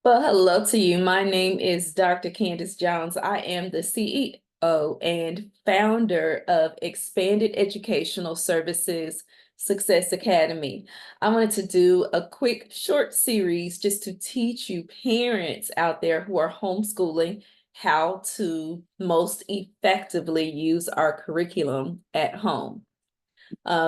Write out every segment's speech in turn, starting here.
Well, hello to you. My name is Dr. Candace Jones. I am the CEO and founder of Expanded Educational Services Success Academy. I wanted to do a quick short series just to teach you parents out there who are homeschooling how to most effectively use our curriculum at home.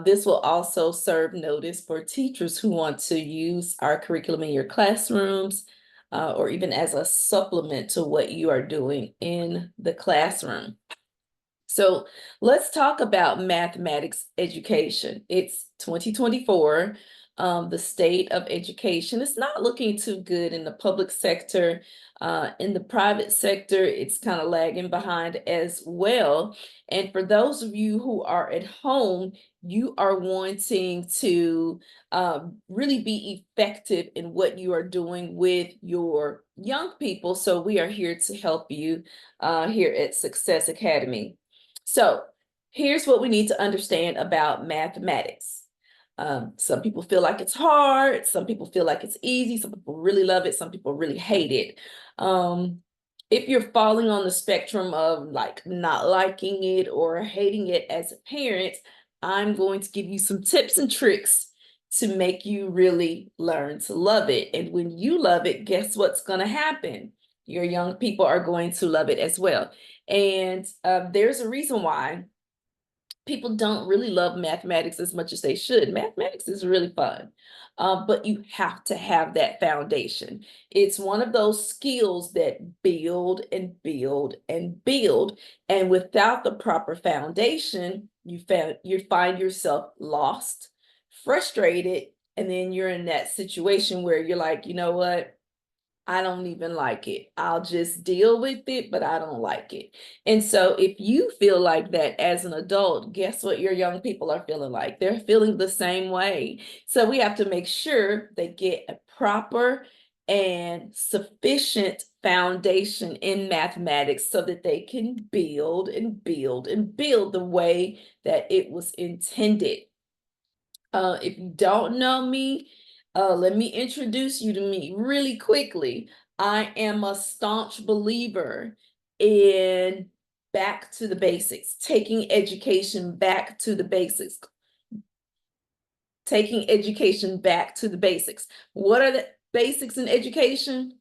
This will also serve notice for teachers who want to use our curriculum in your classrooms, or even as a supplement to what you are doing in the classroom. So let's talk about mathematics education. It's 2024. The state of education is not looking too good in the public sector. In the private sector, it's kind of lagging behind as well. And for those of you who are at home, you are wanting to really be effective in what you are doing with your young people. So we are here to help you here at Success Academy. So here's what we need to understand about mathematics. Some people feel like it's hard. Some people feel like it's easy. Some people really love it. Some people really hate it. If you're falling on the spectrum of like not liking it or hating it as a parent, I'm going to give you some tips and tricks to make you really learn to love it. And when you love it, guess what's going to happen? Your young people are going to love it as well. And there's a reason why people don't really love mathematics as much as they should. Mathematics is really fun, but you have to have that foundation. It's one of those skills that build and build and build. And without the proper foundation, you find yourself lost, frustrated, and then you're in that situation where you're like, you know what? I don't even like it. I'll just deal with it, but I don't like it. And so if you feel like that as an adult, guess what your young people are feeling like? They're feeling the same way. So we have to make sure they get a proper and sufficient foundation in mathematics so that they can build and build and build the way that it was intended. If you don't know me, let me introduce you to me really quickly. I am a staunch believer in back to the basics, taking education back to the basics, taking education back to the basics. What are the basics in education?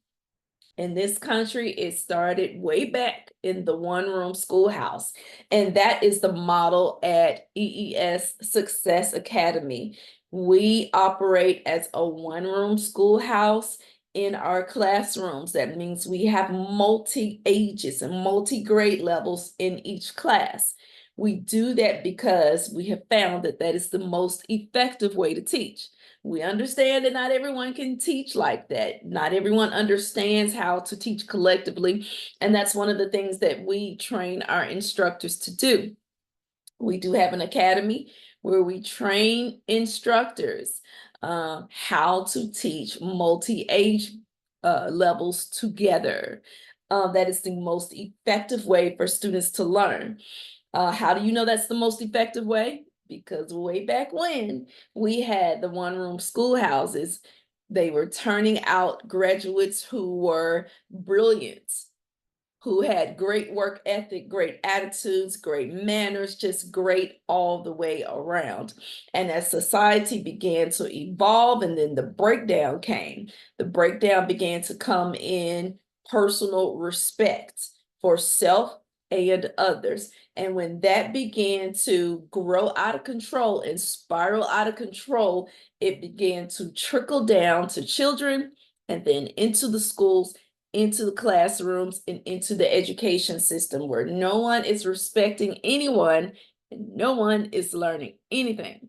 In this country, it started way back in the one-room schoolhouse. And that is the model at EES Success Academy. We operate as a one-room schoolhouse in our classrooms. That means we have multi-ages and multi-grade levels in each class. We do that because we have found that that is the most effective way to teach. We understand that not everyone can teach like that. Not everyone understands how to teach collectively. And that's one of the things that we train our instructors to do. We do have an academy where we train instructors how to teach multi-age levels together. That is the most effective way for students to learn. How do you know that's the most effective way? Because way back when we had the one-room schoolhouses, they were turning out graduates who were brilliant, who had great work ethic, great attitudes, great manners, just great all the way around. And as society began to evolve and then the breakdown came, the breakdown began to come in personal respect for self and others. And when that began to grow out of control and spiral out of control, it began to trickle down to children and then into the schools, into the classrooms, and into the education system where no one is respecting anyone and no one is learning anything.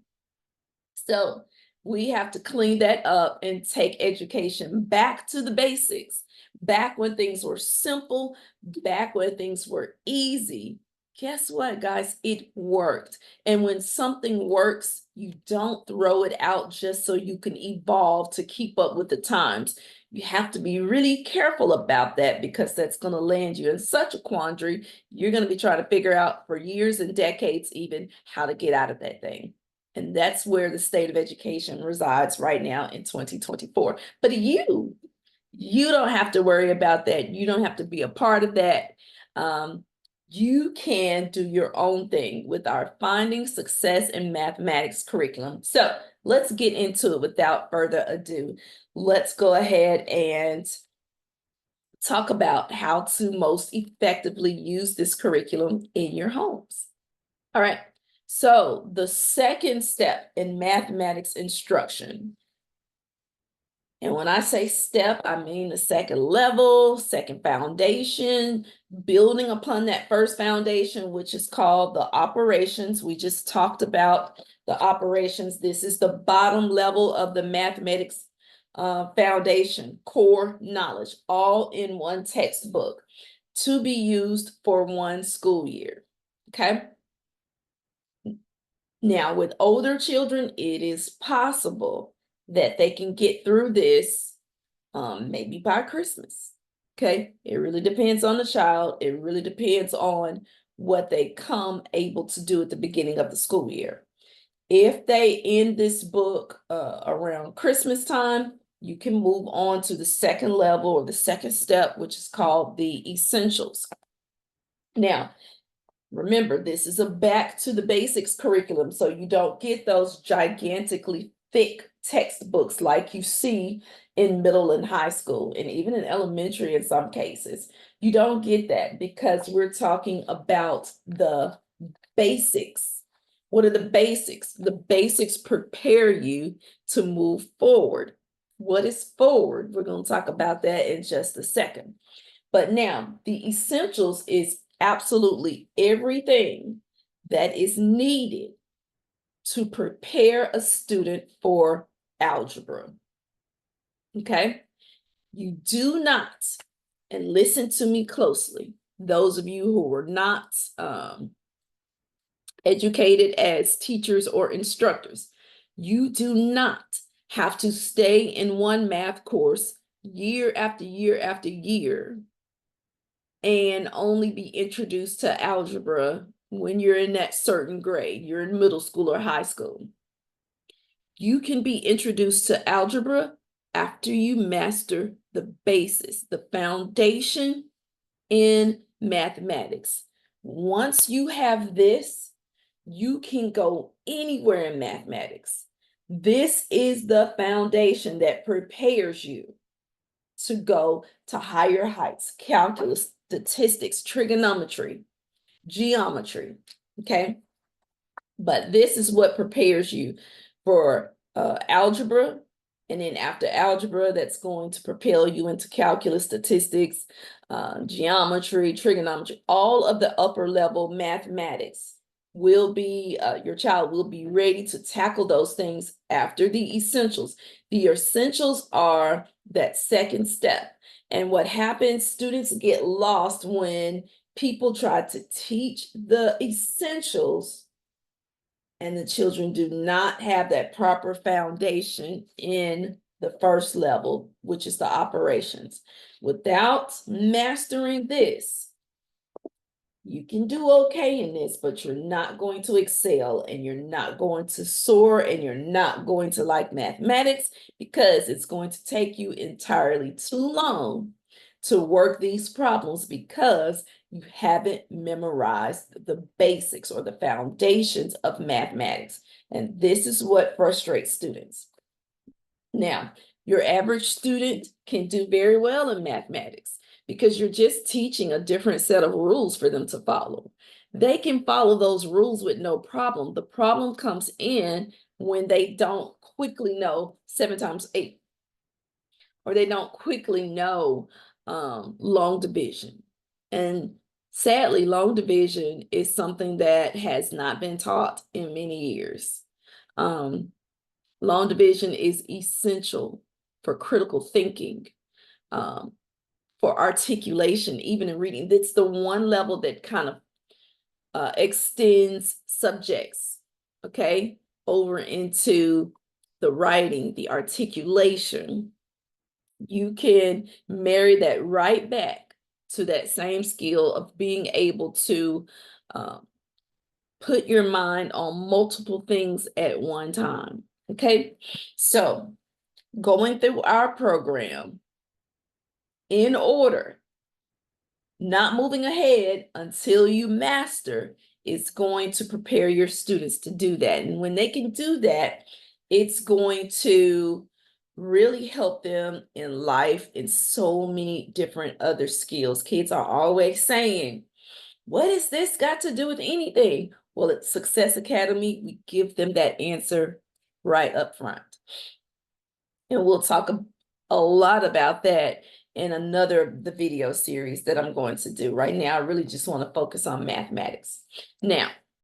So we have to clean that up and take education back to the basics, back when things were simple, back when things were easy. Guess what, guys? It worked. And when something works, you don't throw it out just so you can evolve to keep up with the times. You have to be really careful about that because that's going to land you in such a quandary. You're going to be trying to figure out for years and decades even how to get out of that thing. And that's where the state of education resides right now in 2024. But You don't have to worry about that. You don't have to be a part of that. You can do your own thing with our Finding Success in Mathematics curriculum. So let's get into it without further ado. Let's go ahead and talk about how to most effectively use this curriculum in your homes. All right. So the second step in mathematics instruction, and when I say step, I mean the second level, second foundation, building upon that first foundation, which is called the operations. We just talked about the operations. This is the bottom level of the mathematics foundation, core knowledge, all in one textbook to be used for one school year. Okay. Now, with older children, it is possible that they can get through this maybe by Christmas. Okay, it really depends on the child. It really depends on what they come able to do at the beginning of the school year. If they end this book around Christmas time, you can move on to the second level or the second step, which is called the essentials. Now, remember, this is a back to the basics curriculum, so you don't get those gigantically thick textbooks like you see in middle and high school, and even in elementary in some cases. You don't get that because we're talking about the basics. What are the basics? The basics prepare you to move forward. What is forward? We're going to talk about that in just a second. But now, the essentials is absolutely everything that is needed to prepare a student for algebra. Okay? You do not, and listen to me closely, those of you who were not educated as teachers or instructors, you do not have to stay in one math course year after year after year and only be introduced to algebra when you're in that certain grade, you're in middle school or high school. You can be introduced to algebra after you master the basis, the foundation in mathematics. Once you have this, you can go anywhere in mathematics. This is the foundation that prepares you to go to higher heights, calculus, statistics, trigonometry, geometry, okay? But this is what prepares you for algebra. And then after algebra, that's going to propel you into calculus, statistics, geometry, trigonometry, all of the upper level mathematics will be, your child will be ready to tackle those things after the essentials. The essentials are that second step. And what happens, students get lost when people try to teach the essentials and the children do not have that proper foundation in the first level, which is the operations. Without mastering this, you can do okay in this, but you're not going to excel and you're not going to soar and you're not going to like mathematics because it's going to take you entirely too long to work these problems because you haven't memorized the basics or the foundations of mathematics. And this is what frustrates students. Now, your average student can do very well in mathematics because you're just teaching a different set of rules for them to follow. They can follow those rules with no problem. The problem comes in when they don't quickly know 7 times 8, or they don't quickly know long division. And sadly, long division is something that has not been taught in many years. Long division is essential for critical thinking, for articulation, even in reading. That's the one level that kind of extends subjects, okay, over into the writing, the articulation. You can marry that right back to that same skill of being able to put your mind on multiple things at one time, okay? So going through our program, in order, not moving ahead until you master, is going to prepare your students to do that. And when they can do that, it's going to really help them in life in so many different other skills. Kids are always saying, what has this got to do with anything? Well, at Success Academy, we give them that answer right up front. And we'll talk a lot about that in another of the video series that I'm going to do. Right now, I really just want to focus on mathematics. Now,